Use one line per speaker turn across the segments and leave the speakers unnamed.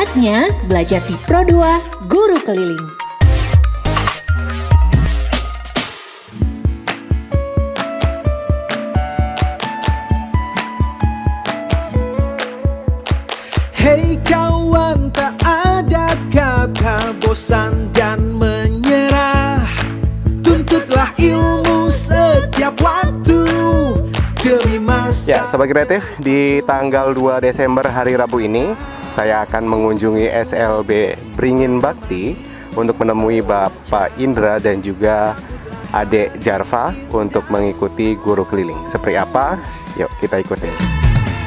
Saatnya belajar di Pro2 Guru Keliling.
Hei kawan, tak ada kata bosan dan menyerah. Tuntutlah ilmu setiap waktu demi masa.
Ya, Sobat Kreatif, di tanggal 2 Desember hari Rabu ini saya akan mengunjungi SLB Beringin Bakti untuk menemui Bapak Indra dan juga Adek Jarfa untuk mengikuti guru keliling. Seperti apa? Yuk kita ikutin.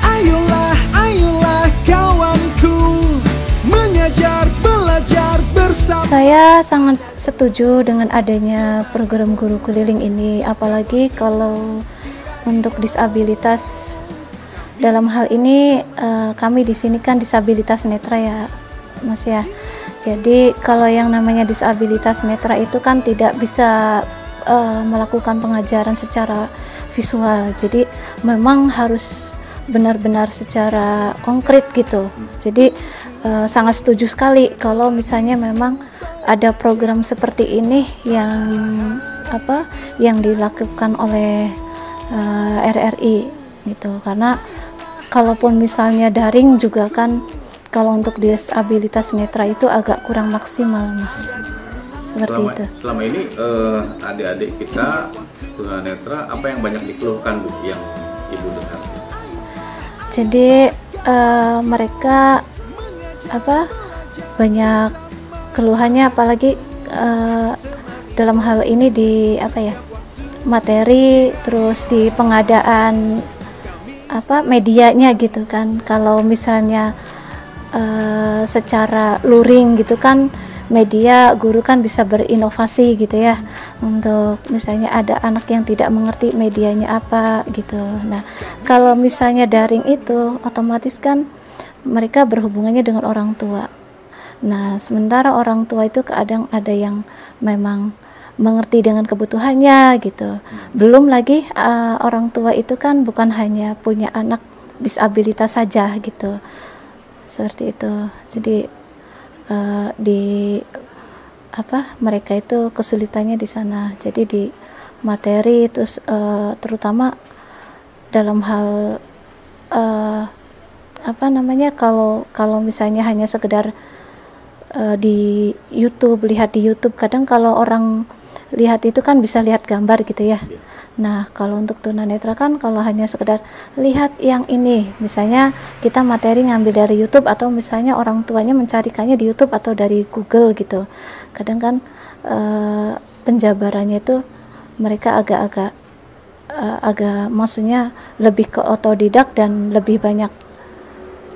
Ayolah, ayolah kawanku, mengajar, belajar bersama.
Saya sangat setuju dengan adanya program guru keliling ini, apalagi kalau untuk disabilitas. Dalam hal ini kami di sini kan disabilitas netra ya, Mas ya. Jadi kalau yang namanya disabilitas netra itu kan tidak bisa melakukan pengajaran secara visual. Jadi memang harus benar-benar secara konkret gitu. Jadi sangat setuju sekali kalau misalnya memang ada program seperti ini yang dilakukan oleh RRI gitu. Karena kalaupun misalnya daring juga kan, kalau untuk disabilitas netra itu agak kurang maksimal, Mas. Seperti itu.
Selama ini adik-adik kita tunanetra apa yang banyak dikeluhkan, Bu, yang Ibu dengar?
Jadi mereka banyak keluhannya, apalagi dalam hal ini di materi, terus di pengadaan medianya gitu kan. Kalau misalnya secara luring gitu kan, media guru kan bisa berinovasi gitu ya, untuk misalnya ada anak yang tidak mengerti medianya apa gitu. Nah kalau misalnya daring itu otomatis kan mereka berhubungannya dengan orang tua. Nah sementara orang tua itu kadang ada yang memang mengerti dengan kebutuhannya gitu. Belum lagi orang tua itu kan bukan hanya punya anak disabilitas saja gitu. Seperti itu. Jadi mereka itu kesulitannya di sana. Jadi di materi, terus terutama dalam hal kalau misalnya hanya sekedar di YouTube, lihat di YouTube, kadang kalau orang lihat itu kan bisa lihat gambar gitu ya. Nah kalau untuk tunanetra kan kalau hanya sekedar lihat yang ini, misalnya kita materi ngambil dari YouTube atau misalnya orang tuanya mencarikannya di YouTube atau dari Google gitu, kadang kan penjabarannya itu mereka agak maksudnya lebih ke otodidak dan lebih banyak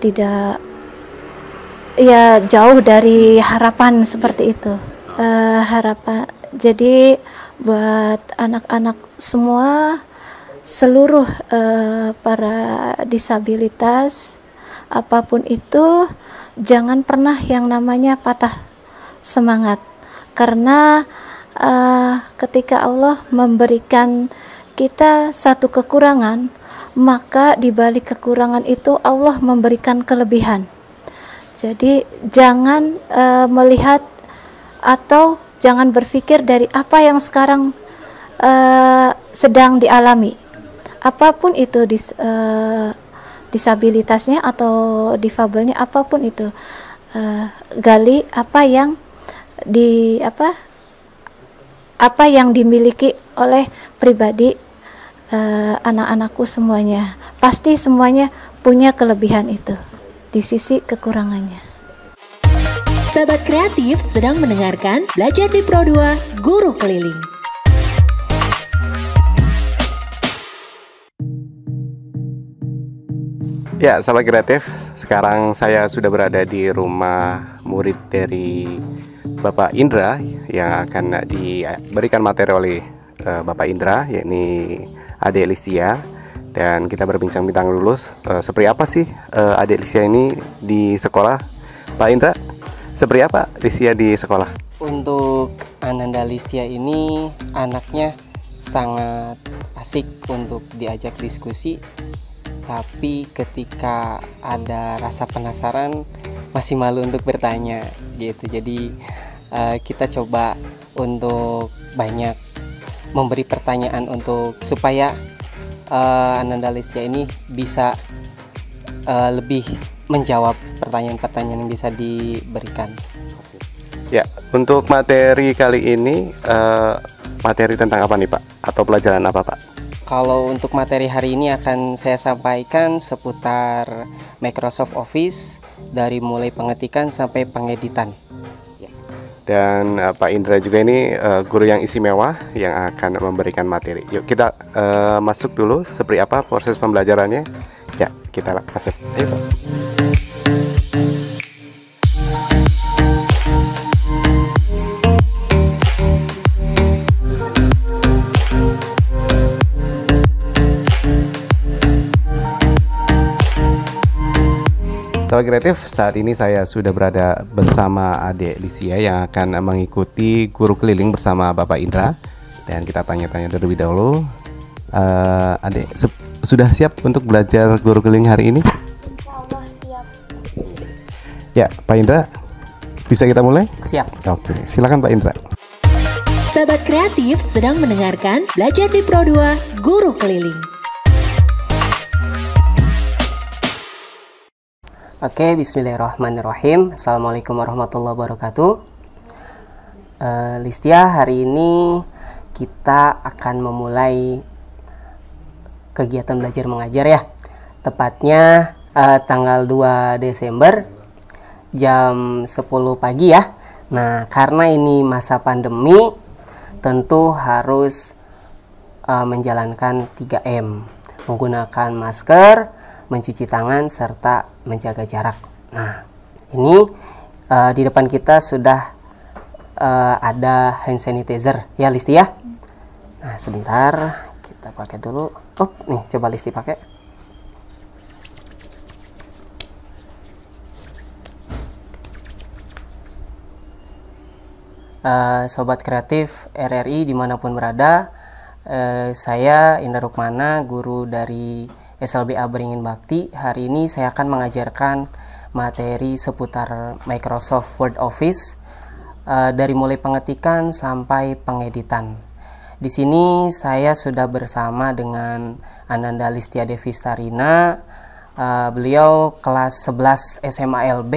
tidak ya jauh dari harapan seperti itu. Harapan jadi buat anak-anak semua, seluruh para disabilitas apapun itu, jangan pernah yang namanya patah semangat, karena ketika Allah memberikan kita satu kekurangan, maka di balik kekurangan itu Allah memberikan kelebihan. Jadi jangan melihat atau jangan berpikir dari apa yang sekarang sedang dialami, apapun itu disabilitasnya atau difabelnya, apapun itu, gali apa yang dimiliki oleh pribadi anak-anakku semuanya. Pasti semuanya punya kelebihan itu di sisi kekurangannya.
Sahabat kreatif sedang mendengarkan Belajar di Pro2 Guru Keliling.
Ya, Sahabat Kreatif, sekarang saya sudah berada di rumah murid dari Bapak Indra yang akan diberikan materi oleh Bapak Indra, yakni Adek Listia. Dan kita berbincang-bincang dulu seperti apa sih Adek Listia ini di sekolah. Pak Indra, seperti apa Listia di sekolah?
Untuk Ananda Listia ini anaknya sangat asik untuk diajak diskusi, tapi ketika ada rasa penasaran masih malu untuk bertanya gitu. Jadi kita coba untuk banyak memberi pertanyaan untuk supaya Ananda Listia ini bisa lebih menjawab pertanyaan-pertanyaan yang bisa diberikan.
Ya, untuk materi kali ini materi tentang apa nih Pak? Atau pelajaran apa Pak?
Kalau untuk materi hari ini akan saya sampaikan seputar Microsoft Office dari mulai pengetikan sampai pengeditan.
Dan Pak Indra juga ini guru yang istimewa yang akan memberikan materi. Yuk kita masuk dulu seperti apa proses pembelajarannya. Ya, kita masuk. Ayo Pak. Sobat Kreatif, saat ini saya sudah berada bersama Adik Listia yang akan mengikuti guru keliling bersama Bapak Indra. Dan kita tanya-tanya terlebih dahulu, Adik sudah siap untuk belajar guru keliling hari ini?
Insya Allah siap.
Ya, Pak Indra, bisa kita mulai?
Siap.
Oke, silakan Pak Indra.
Sahabat kreatif sedang mendengarkan Belajar di Pro2 Guru Keliling.
Oke, bismillahirrahmanirrahim. Assalamualaikum warahmatullahi wabarakatuh. Listia, hari ini kita akan memulai kegiatan belajar mengajar ya. Tepatnya tanggal 2 Desember jam 10 pagi ya. Nah, karena ini masa pandemi, tentu harus menjalankan 3M. Menggunakan masker, mencuci tangan, serta menjaga jarak. Nah, ini di depan kita sudah ada hand sanitizer ya Listi ya. Nah, sebentar kita pakai dulu. Oh, nih coba Listi pakai. Sobat kreatif RRI dimanapun berada, saya Indra Rukmana, guru dari SLBA Beringin Bakti. Hari ini saya akan mengajarkan materi seputar Microsoft Word Office dari mulai pengetikan sampai pengeditan. Di sini saya sudah bersama dengan Ananda Listia Devi Starina. Beliau kelas 11 SMA LB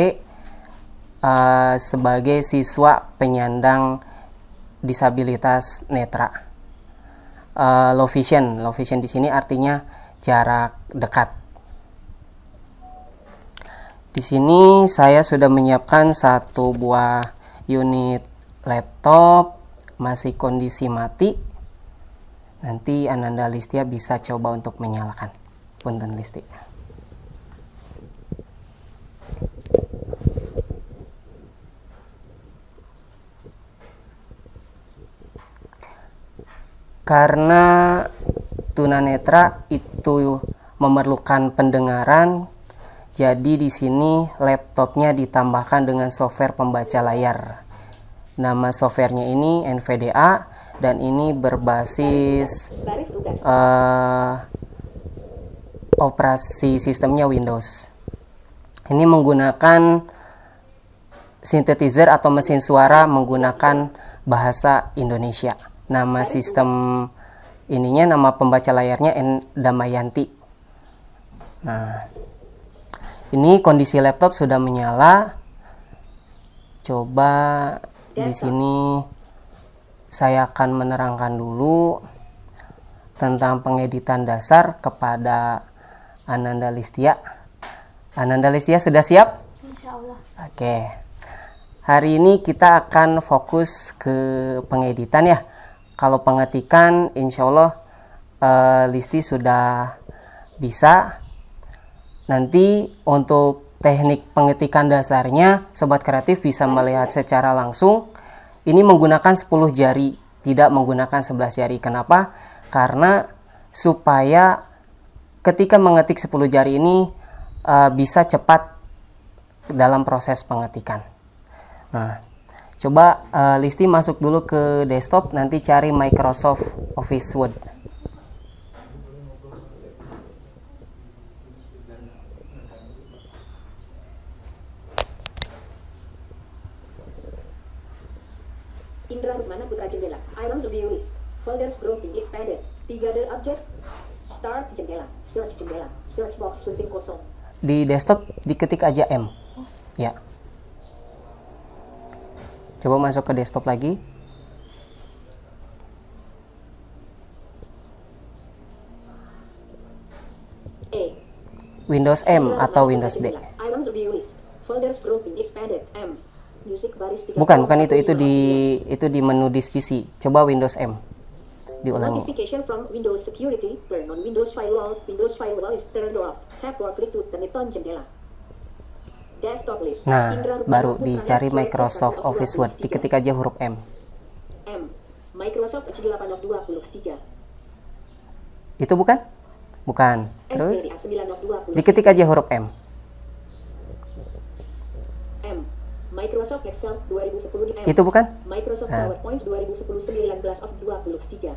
sebagai siswa penyandang disabilitas netra. Low vision di sini artinya jarak dekat. Di sini saya sudah menyiapkan satu buah unit laptop masih kondisi mati. Nanti Ananda Listia bisa coba untuk menyalakan. Punten Listi. Karena tunanetra itu memerlukan pendengaran, jadi di sini laptopnya ditambahkan dengan software pembaca layar. Nama softwarenya ini NVDA dan ini berbasis operasi sistemnya Windows. Ini menggunakan synthesizer atau mesin suara menggunakan bahasa Indonesia. Nama sistem ininya, nama pembaca layarnya Damayanti. Nah, ini kondisi laptop sudah menyala. Coba di sini saya akan menerangkan dulu tentang pengeditan dasar kepada Ananda Listia. Ananda Listia sudah siap?
Insya Allah.
Oke. Hari ini kita akan fokus ke pengeditan ya. Kalau pengetikan, insya Allah Listi sudah bisa. Nanti untuk teknik pengetikan dasarnya, Sobat Kreatif bisa melihat secara langsung. Ini menggunakan 10 jari, tidak menggunakan 11 jari. Kenapa? Karena supaya ketika mengetik 10 jari ini bisa cepat dalam proses pengetikan. Nah, coba Listi masuk dulu ke desktop, nanti cari Microsoft Office Word.
Indra Rukmana Putra Jendela. Items view list. Folders grouping expanded. 3 dari object. Start jendela. Search jendela. Search box sunting kosong.
Di desktop diketik aja M. Ya. Coba masuk ke desktop lagi. Windows M atau Windows D.
Items view list. Folders grouping expanded. M. Music baris 3.
Bukan itu di menu disk PC. Coba Windows M. Diulangi.
Notification from Windows Security. Turn on Windows Firewall. Windows Firewall is turned off. Tap or click to turn it on jendela. Desktop list.
Nah, baru dicari Microsoft Office Word. Diketik aja huruf M.
M. Microsoft Edge 8 of 23.
Itu bukan? Bukan. Terus
NVIDIA 9 of 20.
diketik aja huruf M.
M. Microsoft Excel 2010 M.
Itu bukan?
Microsoft PowerPoint 2010 19 of 23.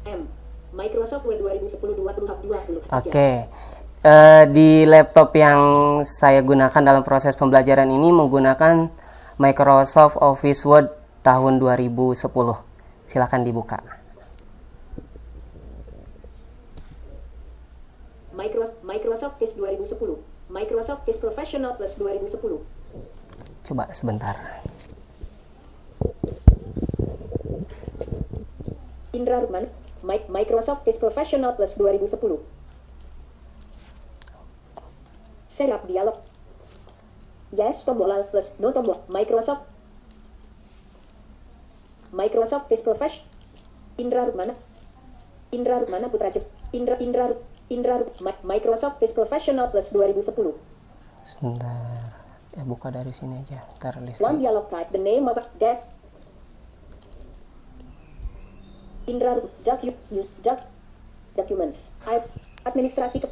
M. Microsoft Word 2010 20 of 23.
Oke. Di laptop yang saya gunakan dalam proses pembelajaran ini menggunakan Microsoft Office Word tahun 2010. Silakan dibuka.
Microsoft Case 2010. Microsoft Case Professional Plus 2010.
Coba sebentar.
Indra Rukman. Microsoft Case Professional Plus 2010. Setup dialog. Yes tombol Alt plus no tombol. Microsoft Case Professional. Indra Rukmana Putra Jep. Microsoft Case Professional Plus 2010.
Sebentar. Ya buka dari sini aja. Ntar list.
One dialog type the name of that. Indra documents. Administrasi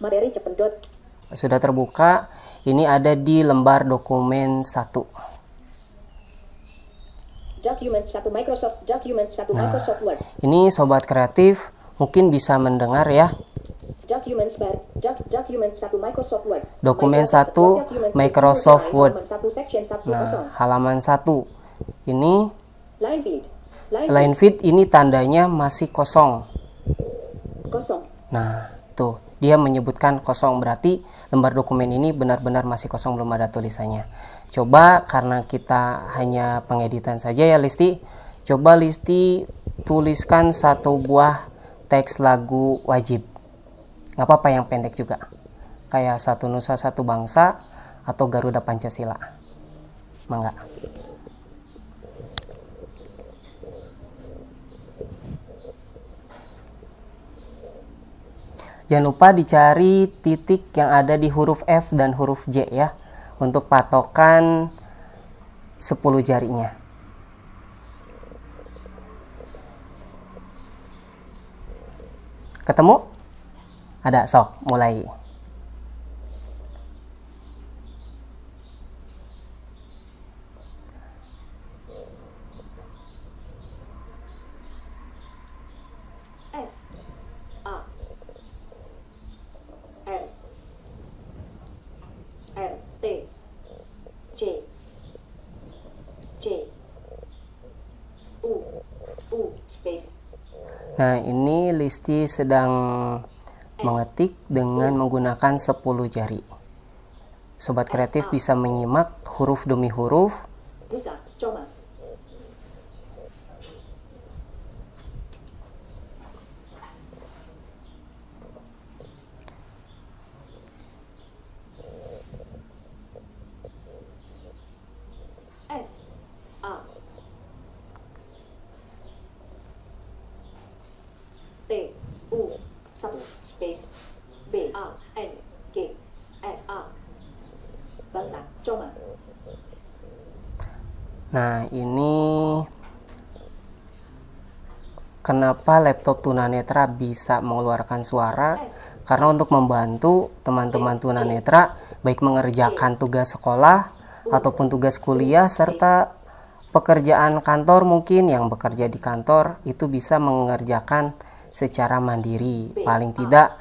materi cependot.
Sudah terbuka. Ini ada di lembar dokumen 1.
Document 1 Microsoft Microsoft Word.
Ini sobat kreatif mungkin bisa mendengar ya.
Document 1 Microsoft Word.
Dokumen 1 Microsoft Word. Nah, halaman 1. Ini line feed ini tandanya masih kosong. Nah, tuh dia menyebutkan kosong, berarti lembar dokumen ini benar-benar masih kosong, belum ada tulisannya. Coba karena kita hanya pengeditan saja ya Listi, coba Listi tuliskan satu buah teks lagu wajib. Nggak apa-apa yang pendek juga, kayak Satu Nusa Satu Bangsa atau Garuda Pancasila. Mangga. Jangan lupa dicari titik yang ada di huruf F dan huruf J ya, untuk patokan 10 jarinya. Ketemu? Ada, sok, mulai.
S A R T J U space.
Nah, ini Listi sedang mengetik dengan menggunakan 10 jari. Sobat kreatif bisa menyimak huruf demi huruf.
Busa, coma. S A T U 1 space B A N G S A Bangsa coma.
Nah, ini kenapa laptop tunanetra bisa mengeluarkan suara? Karena untuk membantu teman-teman tunanetra baik mengerjakan tugas sekolah ataupun tugas kuliah serta pekerjaan kantor, mungkin yang bekerja di kantor itu bisa mengerjakan secara mandiri, paling tidak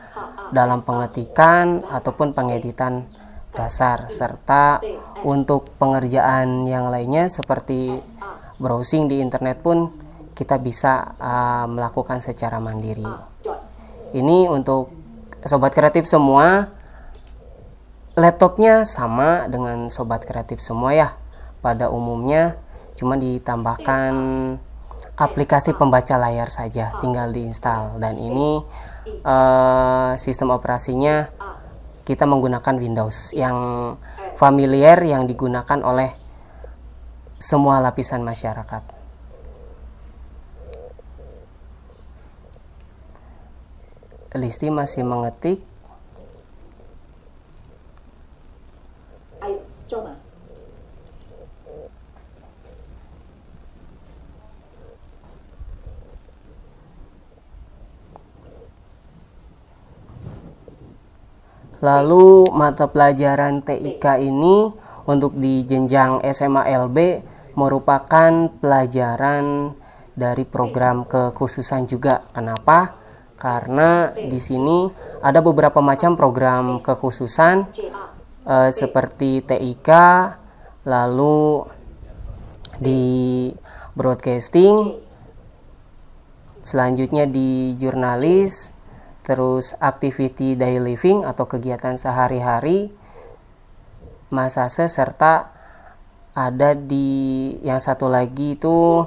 dalam pengetikan ataupun pengeditan dasar, serta untuk pengerjaan yang lainnya seperti browsing di internet pun kita bisa melakukan secara mandiri. Ini untuk sobat kreatif semua, laptopnya sama dengan sobat kreatif semua ya pada umumnya, cuma ditambahkan aplikasi pembaca layar saja, tinggal diinstal. Dan ini sistem operasinya kita menggunakan Windows yang familiar, yang digunakan oleh semua lapisan masyarakat. Listi masih mengetik.
Ayo, coba.
Lalu mata pelajaran TIK ini untuk di jenjang SMA LB merupakan pelajaran dari program kekhususan juga. Kenapa? Karena di sini ada beberapa macam program kekhususan seperti TIK, lalu di broadcasting, selanjutnya di jurnalis, terus activity daily living atau kegiatan sehari-hari, masase, serta ada di yang satu lagi itu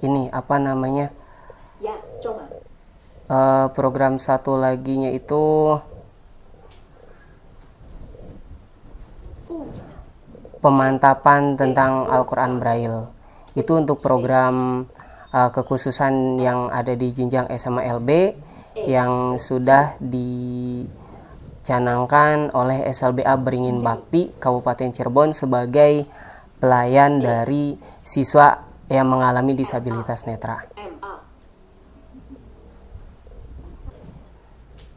ini apa namanya,
Ya, coba.
program satu laginya itu pemantapan tentang Al-Quran Braille. Itu untuk program kekhususan yang ada di jenjang SMA LB yang sudah dicanangkan oleh SLBA Beringin Bakti Kabupaten Cirebon sebagai pelayan dari siswa yang mengalami disabilitas netra.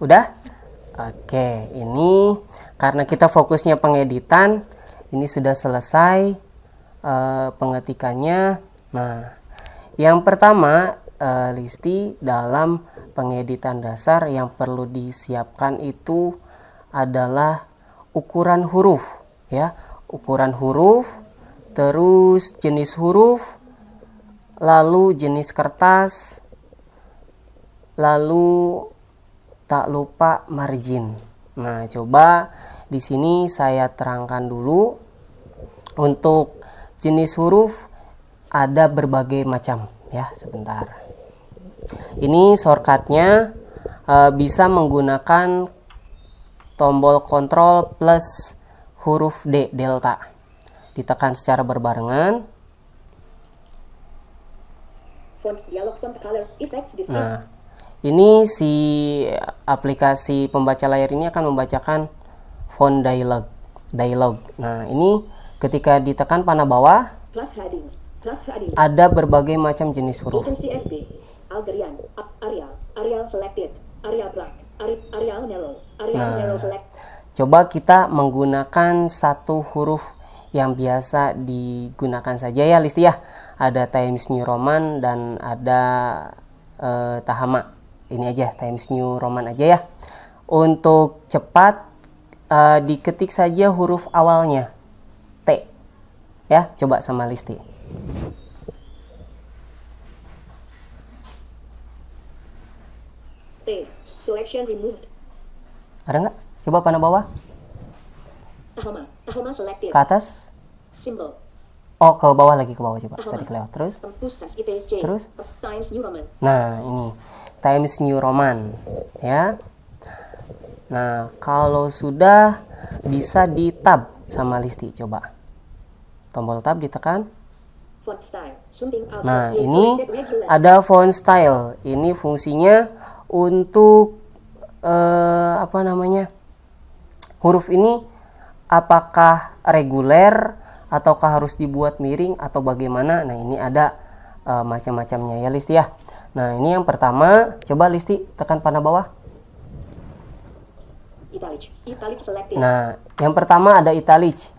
Udah? Oke, ini karena kita fokusnya pengeditan, ini sudah selesai pengetikannya. Nah, yang pertama Listi, dalam pengeditan dasar yang perlu disiapkan itu adalah ukuran huruf ya, ukuran huruf, terus jenis huruf, lalu jenis kertas, lalu tak lupa margin. Nah, coba di sini saya terangkan dulu. Untuk jenis huruf ada berbagai macam ya, sebentar. Ini shortcutnya bisa menggunakan tombol kontrol plus huruf D, delta. Ditekan secara berbarengan.
Font, dialog, font, color, effects, dismiss.
Nah, ini si aplikasi pembaca layar ini akan membacakan font dialog. Nah, ini ketika ditekan panah bawah,
Class headings,
ada berbagai macam jenis huruf.
Agency FB, Algerian, Arial selected, Arial black, Arial narrow, narrow select.
Coba kita menggunakan satu huruf yang biasa digunakan saja ya, Listi ya. Ada Times New Roman dan ada Tahama. Ini aja Times New Roman aja ya. Untuk cepat diketik saja huruf awalnya T. Ya, coba sama Listi.
T, selection removed.
Ada nggak? Coba panah bawah.
Tahama selected.
Ke atas.
Symbol.
Oh, ke bawah lagi, ke bawah coba.
Tahama.
Tadi kelewat. Terus.
Tempus ITJ.
Terus?
Times New Roman.
Nah, ini Times New Roman ya. Nah, kalau sudah bisa di tab sama Listi, coba. Tombol tab ditekan.
Font style. Something out.
Nah, ini ada font style. Ini fungsinya untuk apa namanya? Huruf ini apakah reguler ataukah harus dibuat miring atau bagaimana? Nah, ini ada macam-macamnya ya, Listi ya. Nah, ini yang pertama, coba Listi tekan panah bawah.
Italic selected.
Nah, yang pertama ada italic.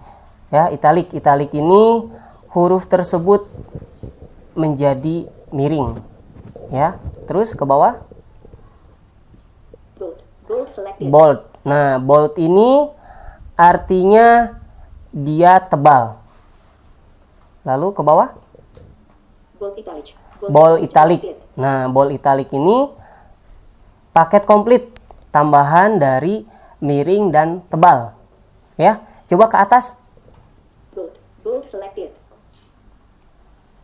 Ya, italic. Italic ini huruf tersebut menjadi miring. Ya, terus ke bawah.
Bold selected.
Bold. Nah, bold ini artinya dia tebal. Lalu ke bawah.
Bold italic.
Bold italic. Nah, bold italic ini paket komplit tambahan dari miring dan tebal. Ya, coba ke atas.
Bold. Bold selected.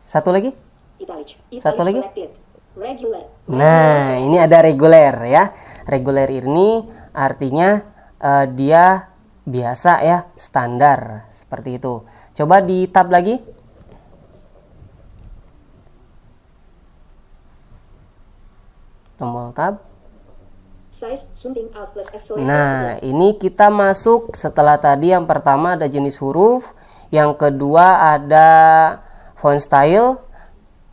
Satu lagi.
Italic.
Satu lagi.
Selected. Regular.
Nah, ini ada reguler ya. Reguler ini artinya dia biasa ya, standar seperti itu. Coba di tab lagi. Tombol tab.
Size sunting out plus S selected.
Nah, ini kita masuk setelah tadi yang pertama ada jenis huruf, yang kedua ada font style,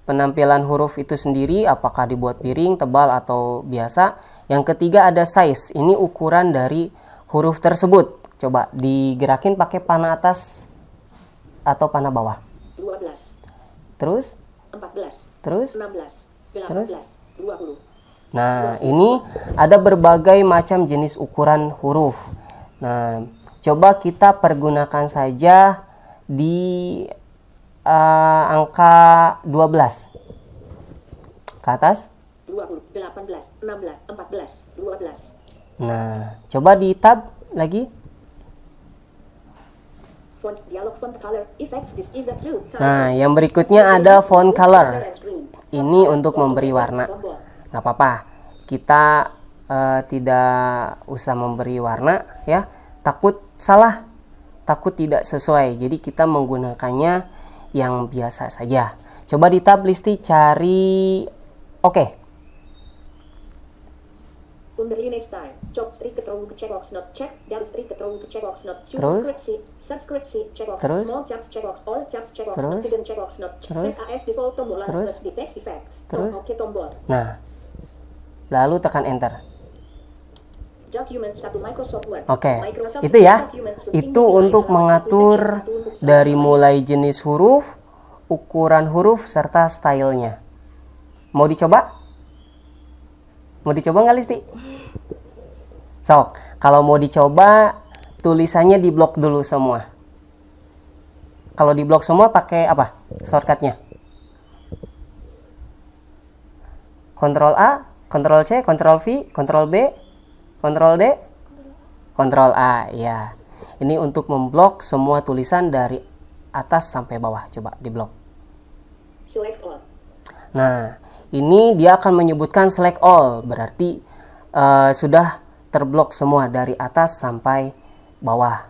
penampilan huruf itu sendiri apakah dibuat piring, tebal atau biasa. Yang ketiga ada size, ini ukuran dari huruf tersebut. Coba digerakin pakai panah atas atau panah bawah.
12.
Terus?
14.
Terus?
16. 18.
Terus?
20.
Nah, ini ada berbagai macam jenis ukuran huruf. Nah, coba kita pergunakan saja di angka 12. Ke atas.
20, 18, 16, 14, 12.
Nah, coba di tab lagi.
Font dialog font color effects. This is a true.
Nah, yang berikutnya ada font color. Ini untuk memberi warna. Nggak apa-apa, kita tidak usah memberi warna ya, takut salah, takut tidak sesuai, jadi kita menggunakannya yang biasa saja. Coba di tab Listi cari oke.
Under unit style, job string keterung checkbox not check, down string keterung checkbox not
Terus?
subscription checkbox,
Terus?
small jumps checkbox, all jumps checkbox,
Terus?
hidden checkbox not check,
Terus?
set AS default tombol
Terus?
plus di text effects,
Terus?
oke tombol,
Nah, lalu tekan enter.
document 1 Microsoft Word,
Oke,
Microsoft
itu ya,
document,
itu untuk mengatur dari mulai jenis huruf, ukuran huruf, serta stylenya. Mau dicoba? Mau dicoba nggak Listi? Sok, kalau mau dicoba tulisannya di blok dulu semua. Kalau di blok semua pakai apa? Shortcutnya? Ctrl A, Ctrl C, Ctrl V, Ctrl B, Ctrl D, Ctrl A. Ya, ini untuk memblok semua tulisan dari atas sampai bawah. Coba di blok.
select all,
Nah, ini dia akan menyebutkan select all, berarti sudah terblok semua dari atas sampai bawah.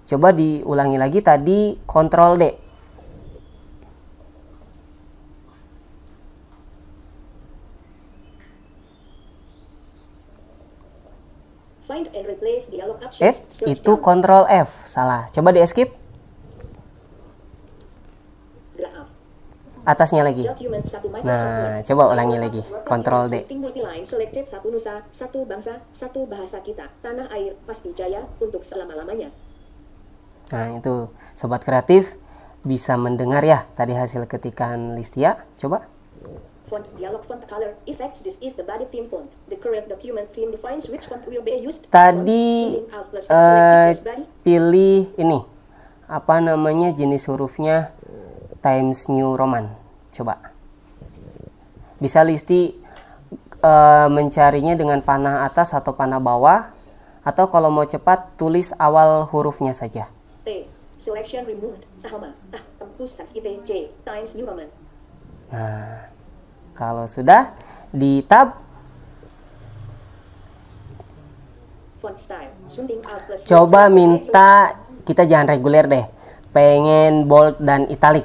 Coba diulangi lagi tadi, Ctrl D.
find and replace dialog options, search
Itu
down,
Ctrl F, salah. Coba di escape,
graph,
atasnya lagi.
document 1 Microsoft
Nah,
Word,
coba ulangi lagi,
Microsoft Word
Ctrl D.
setting multiline selected 1 nusa, 1 bangsa, 1 bahasa kita, tanah air, pasti jaya, untuk selama-lamanya.
Nah, itu sobat kreatif bisa mendengar ya tadi hasil ketikan Listia. Coba.
Font dialog font color effects. This is the body theme font. The current document theme defines which font will be used.
Tadi
Font, zooming out plus selected plus body.
pilih ini. Apa namanya jenis hurufnya? Times New Roman. Coba. Bisa Listi mencarinya dengan panah atas atau panah bawah, atau kalau mau cepat tulis awal hurufnya saja.
T. Selection removed. Tahoma. Tempus ite J. Times New Roman.
Nah, kalau sudah di tab,
Font style. Zooming out plus.
coba minta kita jangan reguler deh, pengen bold dan italic.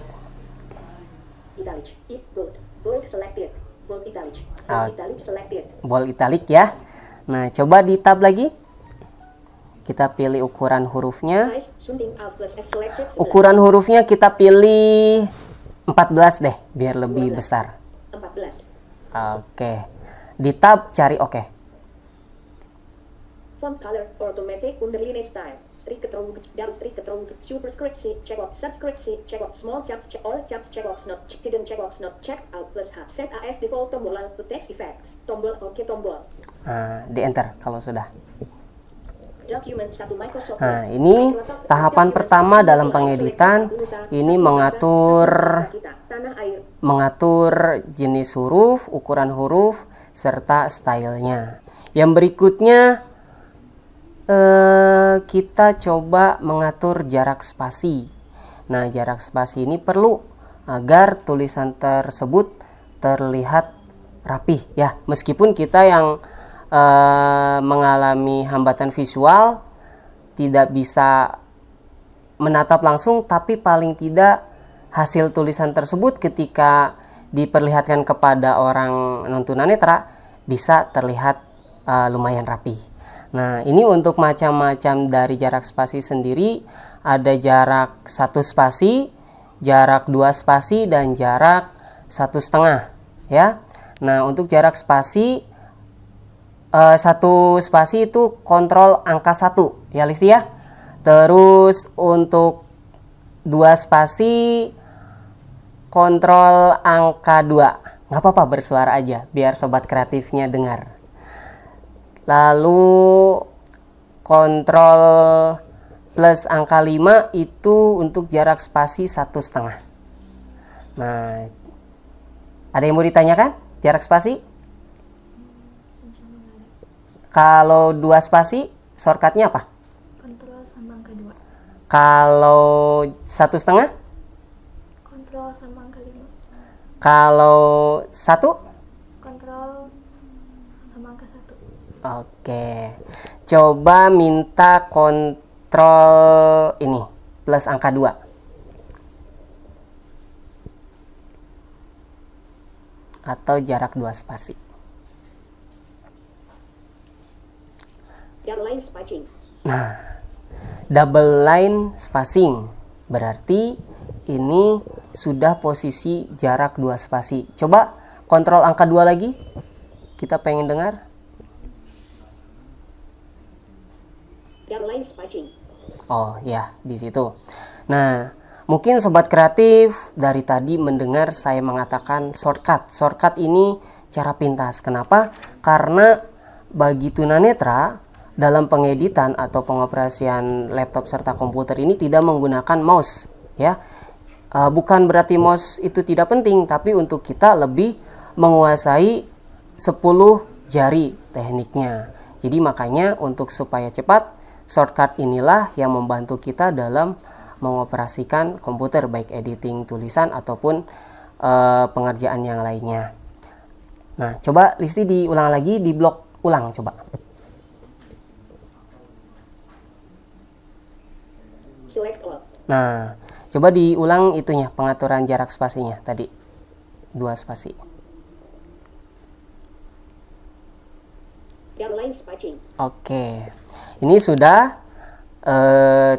Italic. It bold. Bold selected. Bold italic.
Ah.
Bold italic selected.
Bold italic ya. Nah, coba di tab lagi, kita pilih ukuran hurufnya.
Size. Zooming out plus S selected. 11.
Ukuran hurufnya kita pilih 14 deh, biar lebih besar.
14.
Oke, di tab cari oke.
Font color automatic under unit style. String keterung down string keterung superscription checkbox subscription checkbox small jumps check all jumps checkbox not hidden checkbox not check out plus H set AS default tombol to text effects tombol oke tombol
Nah, di enter kalau sudah.
document 1 Microsoft
Nah,
Word.
ini
Microsoft
tahapan
document
pertama dalam
multiline
penggeditan.
selected 1 nusa,
Ini
1
mengatur
bahasa kita, tanah air
mengatur jenis huruf, ukuran huruf, serta stylenya. Yang berikutnya kita coba mengatur jarak spasi. Nah, jarak spasi ini perlu agar tulisan tersebut terlihat rapih ya. Meskipun kita yang mengalami hambatan visual tidak bisa menatap langsung, tapi paling tidak hasil tulisan tersebut ketika diperlihatkan kepada orang non tunanetra bisa terlihat lumayan rapi. Nah, ini untuk macam-macam dari jarak spasi sendiri, ada jarak 1 spasi, jarak 2 spasi, dan jarak 1,5 ya. Nah, untuk jarak spasi 1 spasi itu kontrol angka 1 ya Listi ya. Terus untuk 2 spasi kontrol angka 2. Nggak apa-apa, bersuara aja biar sobat kreatifnya dengar. Lalu kontrol plus angka 5 itu untuk jarak spasi 1,5. Nah, ada yang mau ditanyakan jarak spasi? Kalau 2 spasi shortcutnya apa?
Kontrol sama angka 2.
Kalau 1,5?
Kontrol sama angka 5.
Kalau 1?
Kontrol sama angka 1.
Oke, coba minta kontrol ini plus angka 2. Atau jarak 2 spasi.
Double line spacing.
Nah, double line spacing berarti ini sudah posisi jarak 2 spasi. Coba kontrol angka 2 lagi. Kita pengen dengar.
Double line spacing.
Oh ya, di situ. Nah, mungkin sobat kreatif dari tadi mendengar saya mengatakan shortcut. Shortcut ini cara pintas. Kenapa? Karena bagi tunanetra dalam pengeditan atau pengoperasian laptop serta komputer ini tidak menggunakan mouse ya. Bukan berarti mouse itu tidak penting, tapi untuk kita lebih menguasai 10 jari tekniknya. Jadi makanya untuk supaya cepat, shortcut inilah yang membantu kita dalam mengoperasikan komputer, baik editing tulisan ataupun pengerjaan yang lainnya. Nah, coba Listi diulang lagi, di blok ulang coba.
Select all.
Nah, coba diulang itunya, pengaturan jarak spasinya tadi 2 spasi.
Double line spacing.
Oke, ini sudah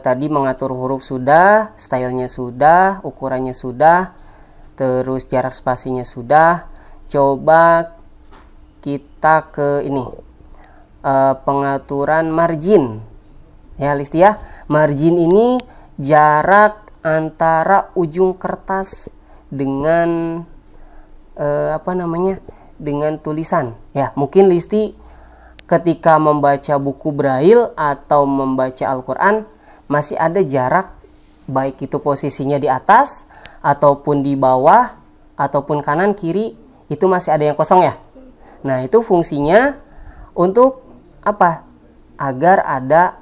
tadi mengatur huruf sudah, stylenya sudah, ukurannya sudah, terus jarak spasinya sudah. Coba kita ke ini pengaturan margin ya Listi ya. Margin ini jarak antara ujung kertas dengan dengan tulisan ya. Mungkin Listi ketika membaca buku braille atau membaca Al-Quran masih ada jarak, baik itu posisinya di atas ataupun di bawah ataupun kanan kiri, itu masih ada yang kosong ya. Nah, itu fungsinya untuk apa? Agar ada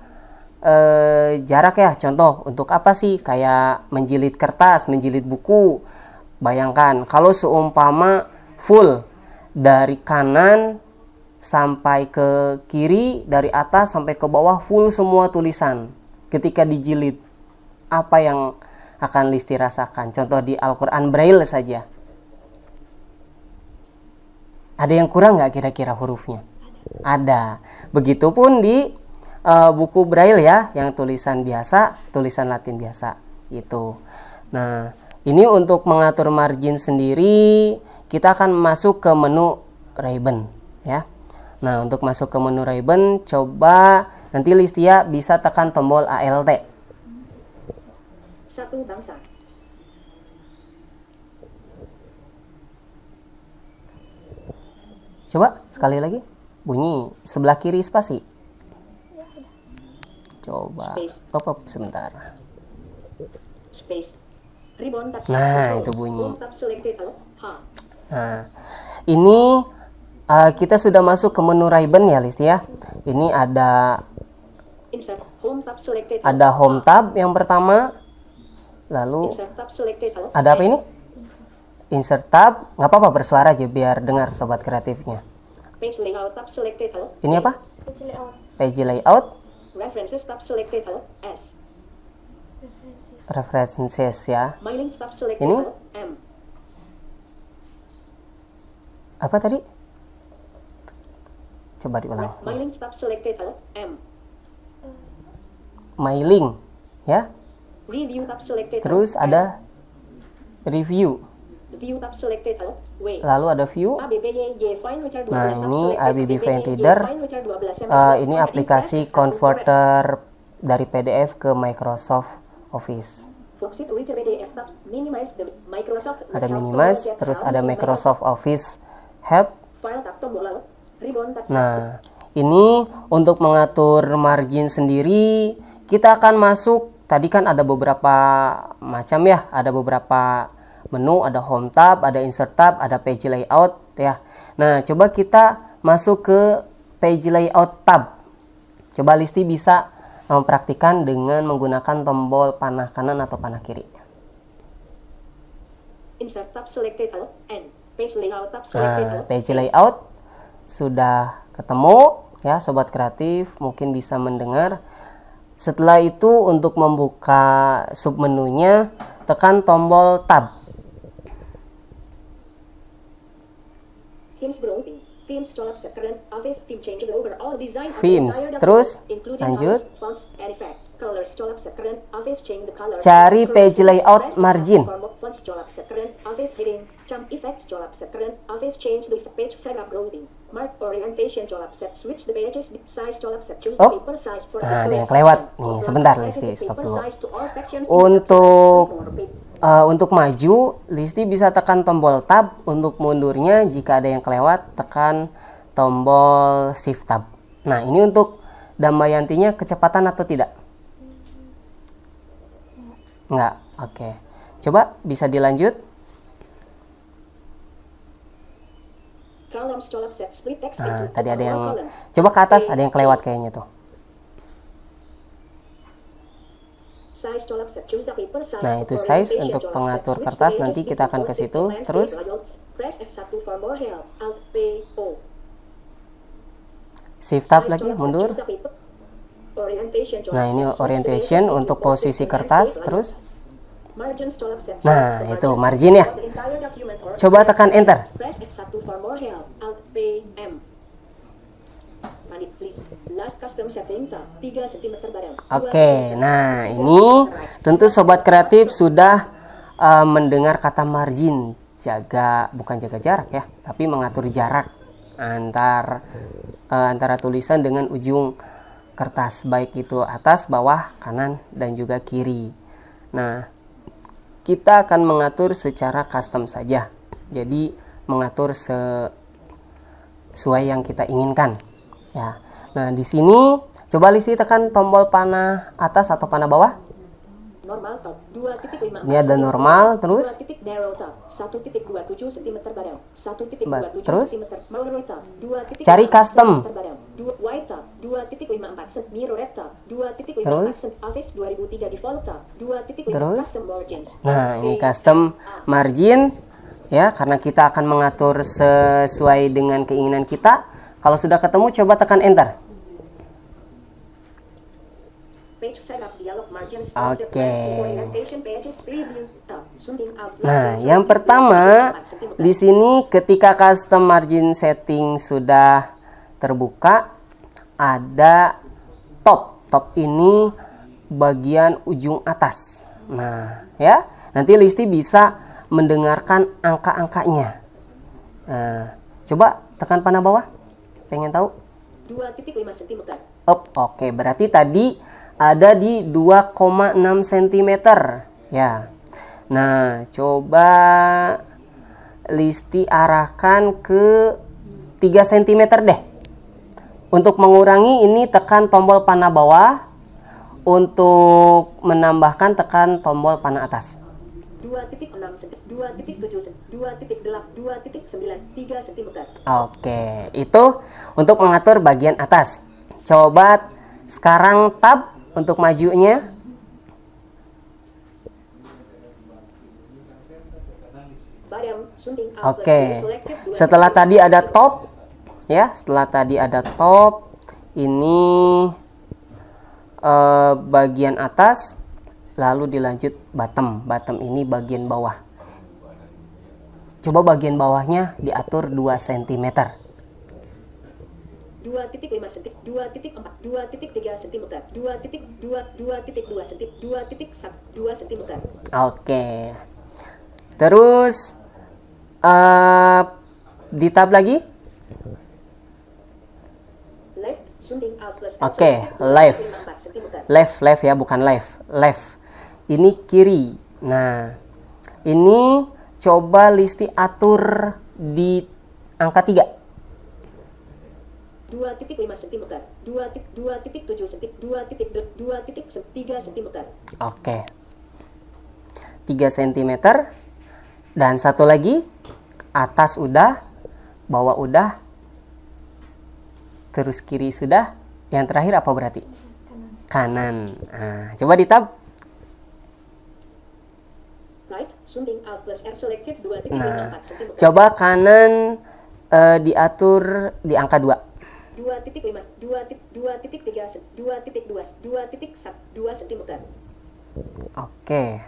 jarak ya. Contoh untuk apa sih? Kayak menjilid kertas, menjilid buku. Bayangkan kalau seumpama full dari kanan sampai ke kiri, dari atas sampai ke bawah full semua tulisan. Ketika dijilid, apa yang akan Listi rasakan? Contoh di Al-Quran Braille saja. Ada yang kurang nggak kira-kira hurufnya? Ada. Begitupun di buku Braille ya, yang tulisan biasa, tulisan Latin biasa itu. Nah, ini untuk mengatur margin sendiri, kita akan masuk ke menu ribbon ya. Nah, untuk masuk ke menu ribbon, coba nanti Listia bisa tekan tombol ALT.
Satu bangsa.
Coba sekali lagi, bunyi sebelah kiri spasi. Coba,
Space. Ribbon tab.
Nah, itu bunyi.
Tab selected all.
Nah, ini kita sudah masuk ke menu ribbon ya Listi ya. Ini ada
Insert home tab selected.
home tab yang pertama. Lalu
Insert tab selected.
ada apa ini? Insert tab, nggak apa-apa bersuara aja biar dengar sobat kreatifnya.
Page layout tab selected.
Ini apa? Page layout.
References tab selected. S.
References ya.
My links tab selected.
Ini?
M.
Apa tadi? Coba diulang.
My links tab selected. M.
My link ya.
Review tab selected.
Terus ada review.
View tab selected. W.
Lalu ada view.
ABBYY file which are 12
Nah,
tab
ini
selected.
ABB File Reader.
File which are 12
Ini aplikasi converter dari PDF ke Microsoft Office.
Foxit Reader PDF tab. Minimize the Microsoft.
Ada minimize, terus ada Microsoft Office Help.
File tab tombol ribbon tab.
Nah, ini untuk mengatur margin sendiri, kita akan masuk. Tadi kan ada beberapa macam ya, ada beberapa menu, ada home tab, ada insert tab, ada page layout ya. Nah, coba kita masuk ke page layout tab. Coba Listi bisa mempraktikkan dengan menggunakan tombol panah kanan atau panah kiri.
Insert tab selected. N. Page layout tab selected.
Nah, page layout sudah ketemu ya sobat kreatif, mungkin bisa mendengar. Setelah itu untuk membuka submenunya tekan tombol tab.
Themes grouping. Themes color current office theme change the overall design of the
Themes.
entire
Terus,
document, including
lanjut.
colors, fonts, and effects. Colors color current office change the color.
Cari page layout margin.
Fonts color current office heading. Jump effects color current office change the page setup grouping. Mark orientation color set switch the pages size color set choose the
Oh.
paper size for
Nah, ada yang
the
kelewat.
section.
Nih, sebentar,
Apply
Listi,
the
stop
paper
dulu.
size to all sections in the
Untuk maju, Listi bisa tekan tombol tab. Untuk mundurnya, jika ada yang kelewat, tekan tombol shift tab. Nah, ini untuk Damayantinya kecepatan atau tidak? Enggak, oke. Coba bisa dilanjut.
Columns color set split text
Nah,
into
tadi ada
all
yang
columns.
coba ke atas, ada yang kelewat kayaknya tuh.
Size color set choose the paper size.
Nah, itu size
Orientation
untuk
color
pengatur
set, switch
kertas,
the
nanti
pages
kita akan ke
between
situ.
landscape
Terus
layouts. Press F1 for more help. Alt P O.
shift tab
Size
lagi,
color set,
mundur.
choose the paper. Orientation color
Nah, ini
set, switch the
orientation
pages
untuk
between
posisi
landscape
kertas.
layouts.
Terus
Margins color set,
Nah,
choose the
itu
margins
margin ya.
for the entire document or
Coba tekan enter.
Press F1 for more help. Alt P M. Manit please. Last custom setting tab 3 cm barang.
Oke, nah ini tentu sobat kreatif sudah mendengar kata margin, bukan jaga jarak ya, tapi mengatur jarak antara tulisan dengan ujung kertas, baik itu atas, bawah, kanan, dan juga kiri. Nah, kita akan mengatur secara custom saja, jadi mengatur sesuai yang kita inginkan ya. Nah, di sini coba Listi tekan tombol panah atas atau panah bawah.
Normal tab 2.5.
Ini ada normal, terus
2 narrow tab 1.27 cm barang. 1.27
terus
cm. Moderate tab 2.
cari custom.
2 white tab 2.54 cm. Mirror tab 2.54
Terus?
cm. Office 2003 default tab 2.5
Terus?
custom margins.
Nah, ini custom margin ya, karena kita akan mengatur sesuai dengan keinginan kita. Kalau sudah ketemu, coba tekan enter.
Page setup dialog margins.
Oke.
Orientation pages preview tab. Zooming out.
Nah, yang pertama di sini ketika custom margin setting sudah terbuka, ada top. Top ini bagian ujung atas. Nah, ya, nanti Listi bisa mendengarkan angka-angkanya. Nah, coba tekan panah bawah. Pengen tahu?
2.5 cm.
Oke, berarti tadi ada di 2,6 cm ya. Nah, coba Listi arahkan ke 3 cm deh. Untuk mengurangi ini tekan tombol panah bawah. Untuk menambahkan tekan tombol panah atas.
2.6 cm. 2.9 cm.
Oke, itu untuk mengatur bagian atas. Coba sekarang tab untuk majunya. Oke, setelah tadi ada top, ya, setelah tadi ada top, ini bagian atas, lalu dilanjut bottom. Bottom ini bagian bawah. Coba bagian bawahnya diatur 2 cm.
2.5 cm, 2.4, 2.3 cm, 2.2 cm, 2 cm.
Oke. Terus di tab lagi. Oke, left. Left ya, bukan left. Ini kiri. Nah, ini coba Listi atur di angka 3.
2.5 cm, 2.7 cm, 2.3 cm.
Oke. 3 cm. Dan satu lagi, atas udah, bawah udah, terus kiri sudah. Yang terakhir apa berarti? Kanan. Nah, coba di tab. Nah, coba kanan diatur di angka 2.
2.5, 2.3, 2 cm.
Oke.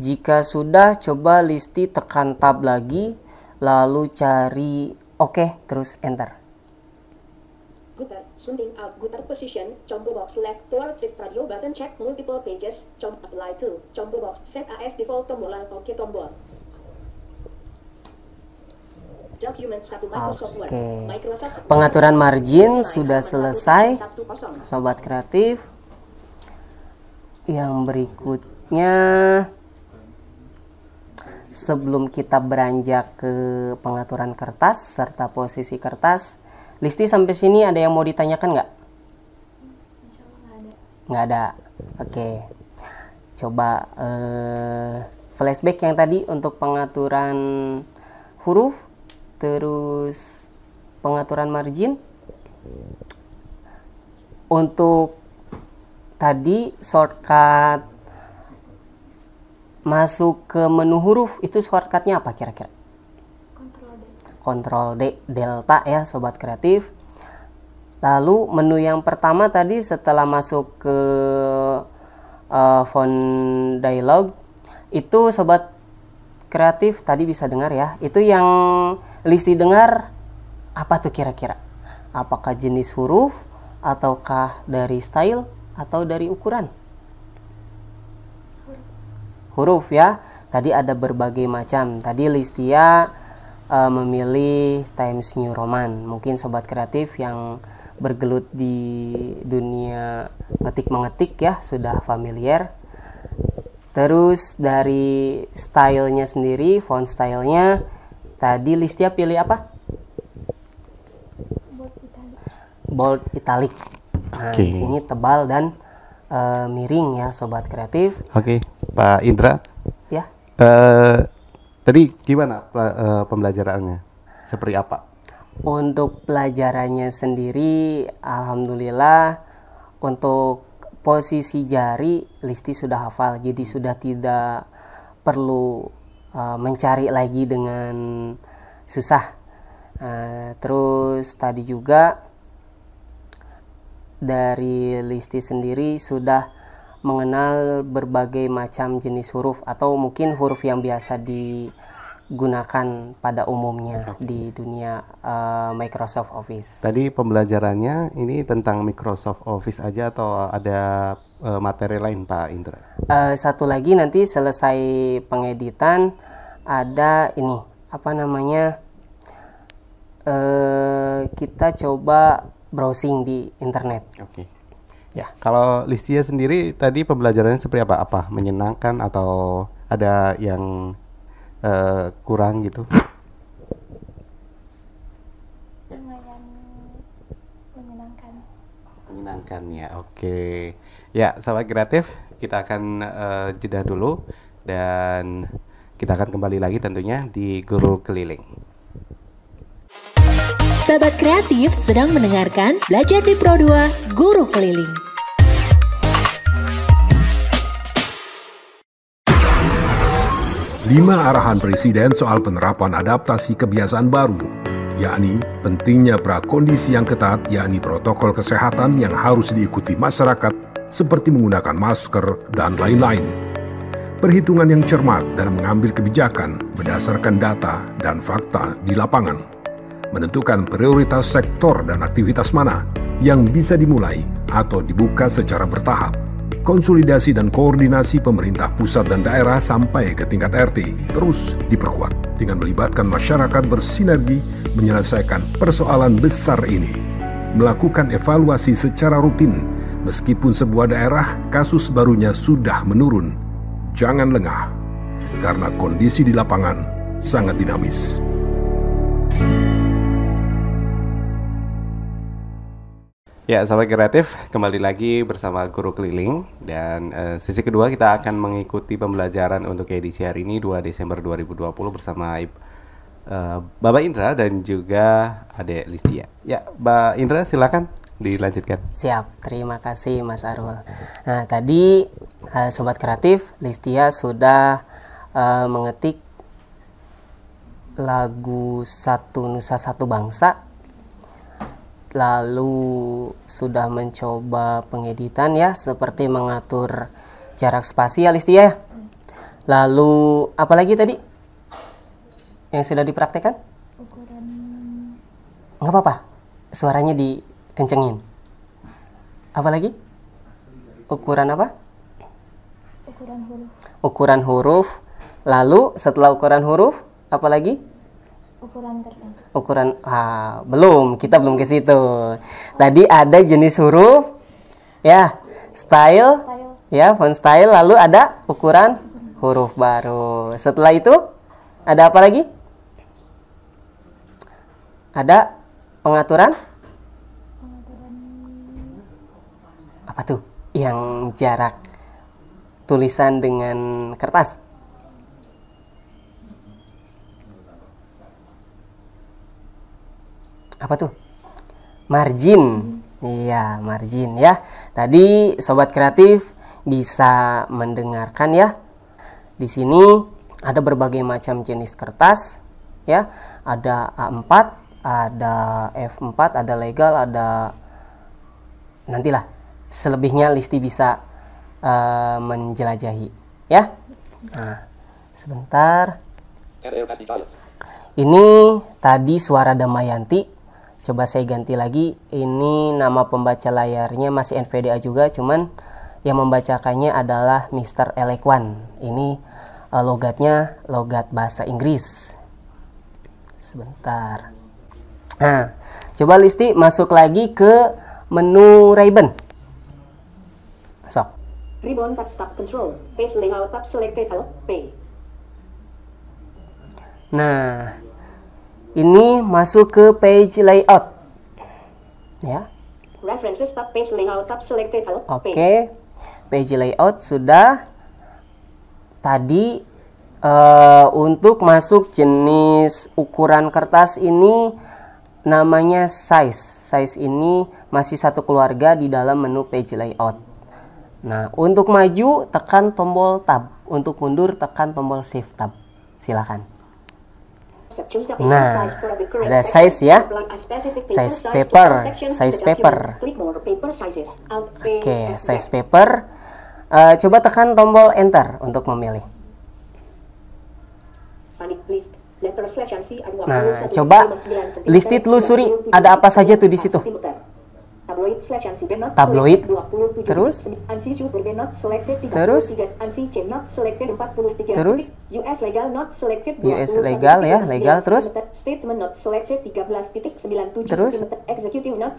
Jika sudah, coba Listi tekan tab lagi, lalu cari oke, terus enter.
Gutter position, combo box left, portrait radio button check multiple pages, apply to, combo box set as default tombol, oke tombol. Document 1 Microsoft Word.
Oke. Pengaturan margin sudah selesai, sobat kreatif. Yang berikutnya, sebelum kita beranjak ke pengaturan kertas serta posisi kertas, Listi sampai sini ada yang mau ditanyakan nggak? Nggak ada. Oke. Coba flashback yang tadi untuk pengaturan huruf, terus pengaturan margin. Untuk tadi shortcut masuk ke menu huruf, itu shortcutnya apa kira-kira? Ctrl D, delta ya sobat kreatif. Lalu menu yang pertama tadi setelah masuk ke font dialog, itu sobat kreatif tadi bisa dengar ya, itu yang Listi dengar apa tuh kira-kira? Apakah jenis huruf, ataukah dari style, atau dari ukuran? Huruf ya. Tadi ada berbagai macam. Tadi Listia memilih Times New Roman. Mungkin sobat kreatif yang bergelut di dunia ngetik-mengetik ya sudah familiar. Terus dari stylenya sendiri, font stylenya, tadi Listia pilih apa? Bold italic. Nah, di sini tebal dan miring ya sobat kreatif.
Oke, Pak Indra.
Ya.
Tadi gimana pembelajarannya? Seperti apa?
Untuk pelajarannya sendiri, alhamdulillah untuk posisi jari Listi sudah hafal, jadi sudah tidak perlu mencari lagi dengan susah. Terus tadi juga dari Listi sendiri sudah mengenal berbagai macam jenis huruf atau mungkin huruf yang biasa digunakan pada umumnya di dunia Microsoft Office.
Tadi pembelajarannya ini tentang Microsoft Office aja atau ada materi lain Pak Indra?
Satu lagi nanti selesai pengeditan ada ini apa namanya, kita coba browsing di internet.
Oke. Ya, kalau Listia sendiri tadi pembelajarannya seperti apa? Apa menyenangkan atau ada yang kurang gitu?
Lumayan menyenangkan.
Menyenangkan ya, oke. Ya, sahabat kreatif, kita akan jeda dulu dan Kita akan kembali lagi tentunya di Guru Keliling.
Sahabat kreatif sedang mendengarkan Belajar di Pro 2 Guru Keliling.
Lima arahan Presiden soal penerapan adaptasi kebiasaan baru, yakni pentingnya prakondisi yang ketat, yakni protokol kesehatan yang harus diikuti masyarakat seperti menggunakan masker dan lain-lain. Perhitungan yang cermat dalam mengambil kebijakan berdasarkan data dan fakta di lapangan. Menentukan prioritas sektor dan aktivitas mana yang bisa dimulai atau dibuka secara bertahap. Konsolidasi dan koordinasi pemerintah pusat dan daerah sampai ke tingkat RT terus diperkuat dengan melibatkan masyarakat bersinergi menyelesaikan persoalan besar ini. Melakukan evaluasi secara rutin meskipun sebuah daerah kasus barunya sudah menurun. Jangan lengah, karena kondisi di lapangan sangat dinamis.
Ya, sahabat kreatif, kembali lagi bersama Guru Keliling. Dan sesi kedua kita akan mengikuti pembelajaran untuk edisi hari ini 2 Desember 2020 bersama Bapak Indra dan juga Adek Listia. Ya, Mbak Indra silakan dilanjutkan.
Siap, terima kasih Mas Arul. Nah, tadi Sobat Kreatif, Listia sudah mengetik lagu Satu Nusa Satu Bangsa. Lalu sudah mencoba pengeditan ya, seperti mengatur jarak spasi ya Listia ya. Lalu apa lagi tadi yang sudah dipraktekkan?
Ukuran.
Nggak apa-apa, suaranya dikencengin. Apa lagi? Ukuran apa?
Ukuran huruf.
Ukuran huruf. Lalu setelah ukuran huruf, apa lagi?
Ukuran kertas.
Ukuran, belum, kita belum ke situ. Tadi ada jenis huruf, ya, style, ya, font style. Lalu ada ukuran huruf baru. Setelah itu ada apa lagi? Ada pengaturan? Apa tuh? Yang jarak tulisan dengan kertas. Apa tuh? Margin. Iya, margin ya. Tadi Sobat Kreatif bisa mendengarkan ya. Di sini ada berbagai macam jenis kertas ya. Ada A4, ada F4, ada legal, ada nantilah selebihnya Listi bisa menjelajahi ya. Nah, sebentar. Ini tadi suara Damayanti. Coba saya ganti lagi. Ini nama pembaca layarnya masih NVDA juga, cuman yang membacakannya adalah Mr. Elekwan. Ini logatnya logat bahasa Inggris. Sebentar. Nah, coba Listi masuk lagi ke menu Ray-Ban. Masuk.
Ribbon tab stop control. Page layout tab selected Alt P.
Nah, ini masuk ke page layout. Ya.
References tab page layout tab selected Alt P.
Oke. Page layout sudah. Tadi untuk masuk jenis ukuran kertas ini namanya size. Size ini masih satu keluarga di dalam menu page layout. Nah, untuk maju tekan tombol tab. Untuk mundur tekan tombol shift tab. Silakan. Nah, ada size ya, size paper, size paper. Oke, size paper. Coba tekan tombol enter untuk memilih. Nah, coba Listi telusuri ada apa saja tuh di situ. Tabloid, terus US legal ya, legal, terus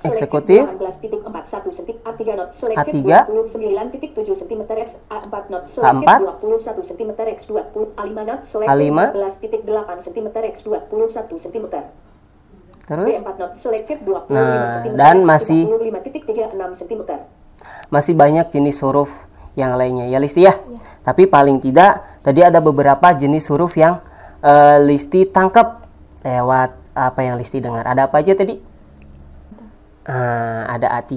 eksekutif A3 A4 A5 terus nah, dan masih banyak jenis huruf yang lainnya ya Listi ya. Tapi paling tidak Tadi ada beberapa jenis huruf yang Listi tangkap lewat apa yang Listi dengar. Ada apa aja tadi? Ada A3,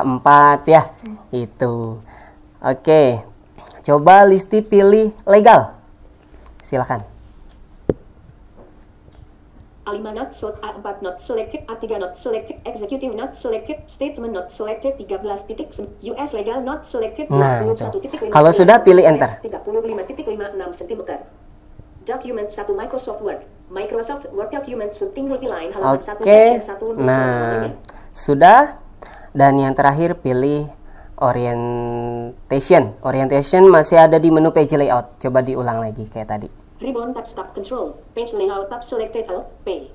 A4 ya. Itu. Oke. Coba Listi pilih legal. Silakan.
A5 not selected, A4 not selected, A3 not selected, executive not selected, statement not selected, 13 titik, US legal not selected,
Nah, itu.
21.5
Kalau sudah pilih enter.
35.56 cm. Document 1 Microsoft Word. Microsoft Word document subting multiline halaman 1
Oke.
section 1
Nah, sudah. Dan yang terakhir pilih orientation. Orientation masih ada di menu page layout. Coba diulang lagi kayak tadi.
Ribbon tab stop control. Page layout tab selected Alt P.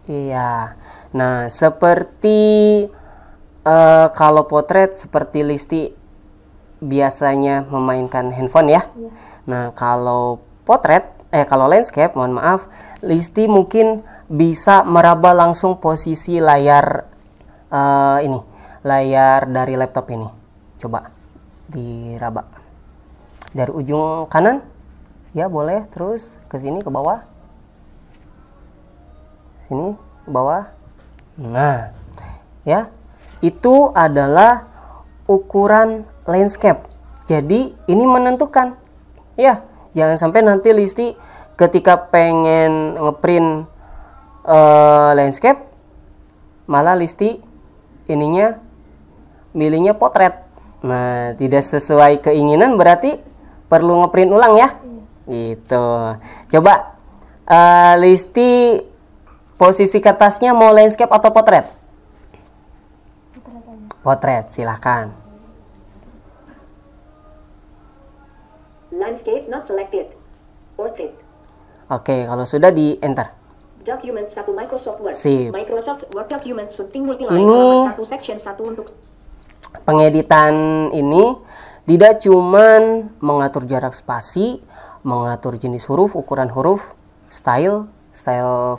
Iya. Nah, seperti kalau potret seperti Listi biasanya memainkan handphone ya. Nah, kalau kalau landscape, mohon maaf, Listi mungkin bisa meraba langsung posisi layar layar dari laptop ini. Coba diraba dari ujung kanan, ya boleh, terus ke sini ke bawah, sini ke bawah. Nah, ya itu adalah ukuran landscape. Jadi ini menentukan, ya jangan sampai nanti Listi ketika pengen ngeprint landscape malah Listi ininya milihnya potret. Nah, tidak sesuai keinginan berarti perlu ngeprint ulang ya. Gitu. Coba Listi posisi kertasnya mau landscape atau potret? Potret, silahkan.
Landscape not selected. Portrait.
Oke, kalau sudah di enter.
Document 1 Microsoft Word.
Sip.
Microsoft Word document subting multiline
Ini
halaman 1 section 1 untuk
pengeditan ini tidak cuman mengatur jarak spasi, mengatur jenis huruf, ukuran huruf, style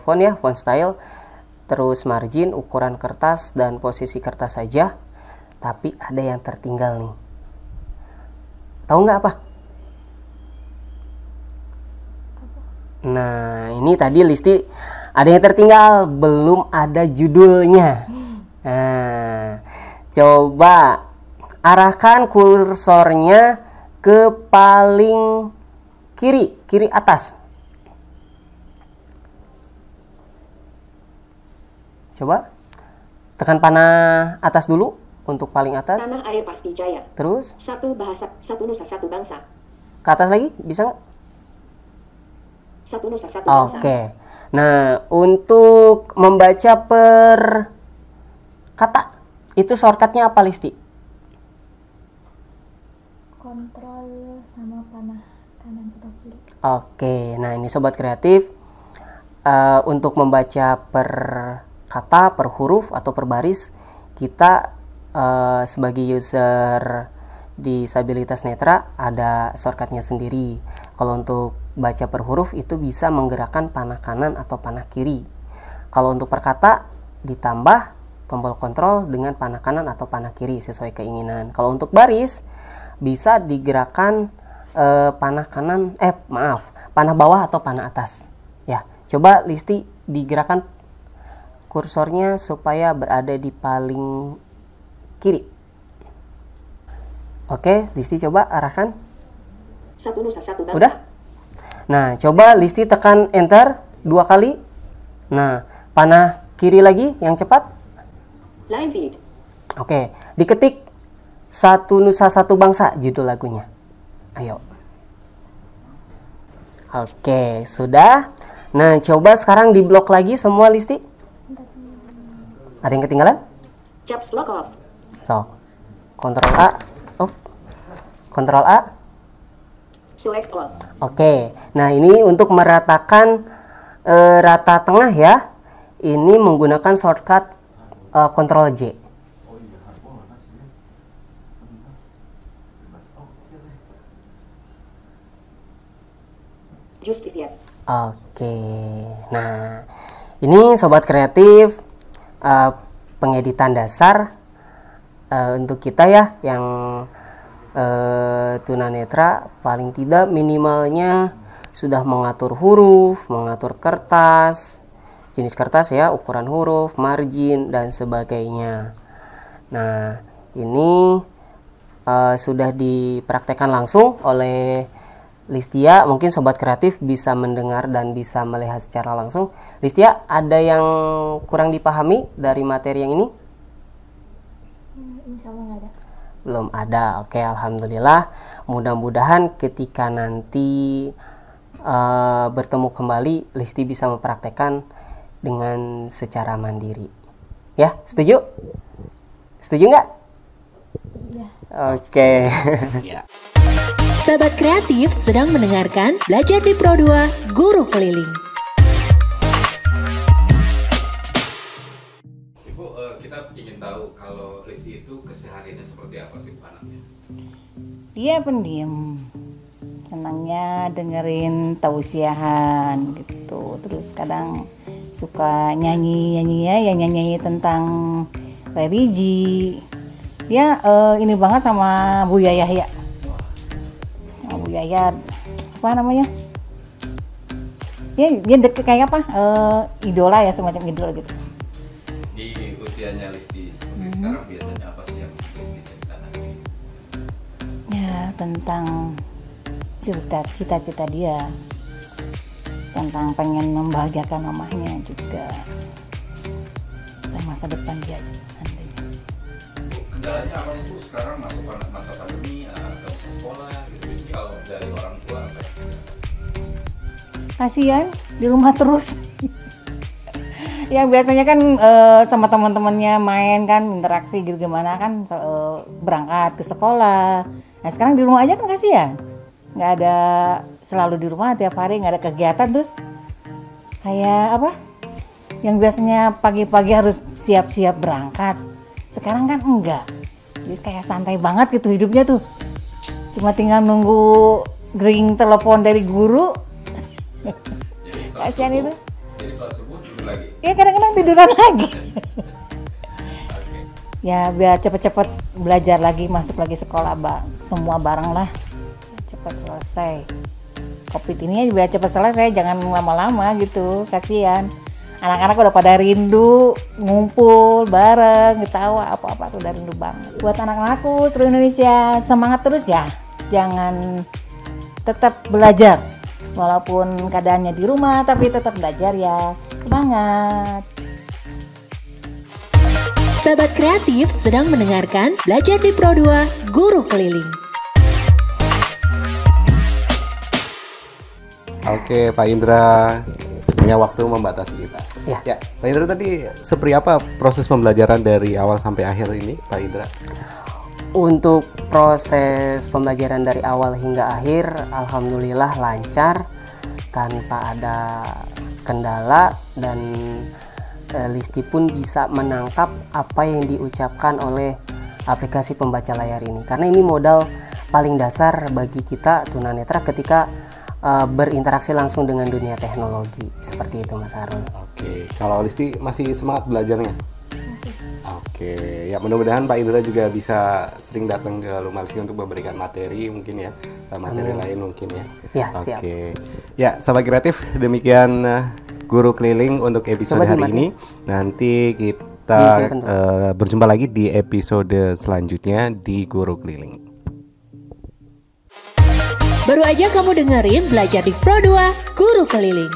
font ya, font style, terus margin, ukuran kertas dan posisi kertas saja, tapi ada yang tertinggal nih. Tahu nggak apa? Nah, ini tadi Listi ada yang tertinggal, belum ada judulnya. Nah, coba arahkan kursornya ke paling kiri atas. Coba tekan panah atas dulu untuk paling atas.
Tanah Air Pasti Jaya.
Terus
Satu bahasa, satu nusa, satu bangsa.
ke atas lagi, bisa nggak?
Satu nusa, satu bangsa.
Oke. Nah, untuk membaca per kata itu shortcutnya apa, Listi?
Kontrol sama panah kanan atau kiri.
Oke, nah ini sobat kreatif, untuk membaca per kata, per huruf atau per baris, kita sebagai user disabilitas netra ada shortcutnya sendiri. Kalau untuk baca per huruf itu bisa menggerakkan panah kanan atau panah kiri. Kalau untuk per kata ditambah tombol kontrol dengan panah kanan atau panah kiri sesuai keinginan. Kalau untuk baris bisa digerakkan panah bawah atau panah atas. Ya, coba Listi digerakkan kursornya supaya berada di paling kiri. Oke, Listi coba arahkan.
Satu nusa, satu bangsa.
Udah? Nah, coba Listi tekan enter 2 kali. Nah, panah kiri lagi yang cepat.
Line feed.
Oke, diketik Satu Nusa Satu Bangsa judul lagunya. Ayo. Oke, sudah. Nah, coba sekarang di blok lagi semua Listi. Ada yang ketinggalan?
Caps lock off.
So, Ctrl A. Oh, Ctrl A.
Select all.
Oke, nah ini untuk meratakan rata tengah ya. Ini menggunakan shortcut Ctrl J.
Justified.
Oke, nah ini sobat kreatif pengeditan dasar untuk kita ya yang tunanetra paling tidak minimalnya sudah mengatur huruf, mengatur kertas, jenis kertas ya, ukuran huruf, margin dan sebagainya. Nah, ini sudah dipraktekkan langsung oleh Listia. Mungkin sobat kreatif bisa mendengar dan bisa melihat secara langsung. Listia, ada yang kurang dipahami dari materi yang ini?
Insya Allah nggak ada.
Belum ada. Oke, alhamdulillah. Mudah-mudahan ketika nanti bertemu kembali, Listi bisa mempraktekkan dengan secara mandiri. Ya, setuju? Setuju nggak?
Ya.
Oke.
Sahabat kreatif sedang mendengarkan Belajar di Pro2 Guru Keliling.
Ibu, kita ingin tahu kalau Listi itu kesehariannya seperti apa sih anaknya?
Dia pendiam, senangnya dengerin tausiahan gitu. Terus kadang suka nyanyi ya, yang nyanyi tentang religi. Dia ini banget sama Bu Yayah ya. Sama Bu Yayah, apa namanya? Dia deket kayak apa? Idola ya, semacam idola gitu.
Di usianya Listi seperti sekarang biasanya apa sih yang Listi ceritakan?
Ya, tentang cita-cita dia, tentang pengen membahagiakan mamahnya juga, dan masa depan dia juga nantinya.
Bu, kendalanya apa sih Bu sekarang masuk masa pandemi, anak-anak bisa sekolah gitu. Jadi kalau dari orang tua apa yang dirasakan?
Kasihan di rumah terus. Yang biasanya kan sama teman-temannya main kan, interaksi gitu gimana kan, berangkat ke sekolah. Nah sekarang di rumah aja kan kasihan, nggak ada, selalu di rumah tiap hari, nggak ada kegiatan. Terus kayak apa, yang biasanya pagi-pagi harus siap-siap berangkat, sekarang kan enggak. Jadi kayak santai banget gitu hidupnya tuh, cuma tinggal nunggu gering telepon dari guru. Kasihan itu.
Jadi sholat subuh tidur lagi?
Ya kadang-kadang tiduran lagi. Ya biar cepet-cepet belajar lagi, masuk lagi sekolah, semua bareng lah, cepet selesai. Covid ini biar cepet selesai, jangan lama-lama gitu, kasihan. Anak-anak udah pada rindu ngumpul bareng, ketawa apa-apa tuh, udah rindu banget. Buat anak-anakku seluruh Indonesia, semangat terus ya, jangan, tetap belajar. Walaupun keadaannya di rumah, tapi tetap belajar ya, semangat.
Sahabat kreatif sedang mendengarkan Belajar di Pro2 Guru Keliling.
Oke, Pak Indra, punya waktu membatasi kita. Ya, Pak Indra, tadi seperti apa proses pembelajaran dari awal sampai akhir ini, Pak Indra?
Untuk proses pembelajaran dari awal hingga akhir, alhamdulillah lancar, tanpa ada kendala, dan Listi pun bisa menangkap apa yang diucapkan oleh aplikasi pembaca layar ini. Karena ini modal paling dasar bagi kita tunanetra ketika berinteraksi langsung dengan dunia teknologi. Seperti itu, Mas Harun.
Oke, kalau Listi masih semangat belajarnya? Oke, ya mudah-mudahan Pak Indra juga bisa sering datang ke rumah Listi untuk memberikan materi mungkin ya, materi lain mungkin ya.
Ya, siap.
Oke, ya sahabat kreatif, demikian Guru Keliling untuk episode hari ini. Nanti kita berjumpa lagi di episode selanjutnya di Guru Keliling.
Baru aja kamu dengerin Belajar di Pro2 Guru Keliling.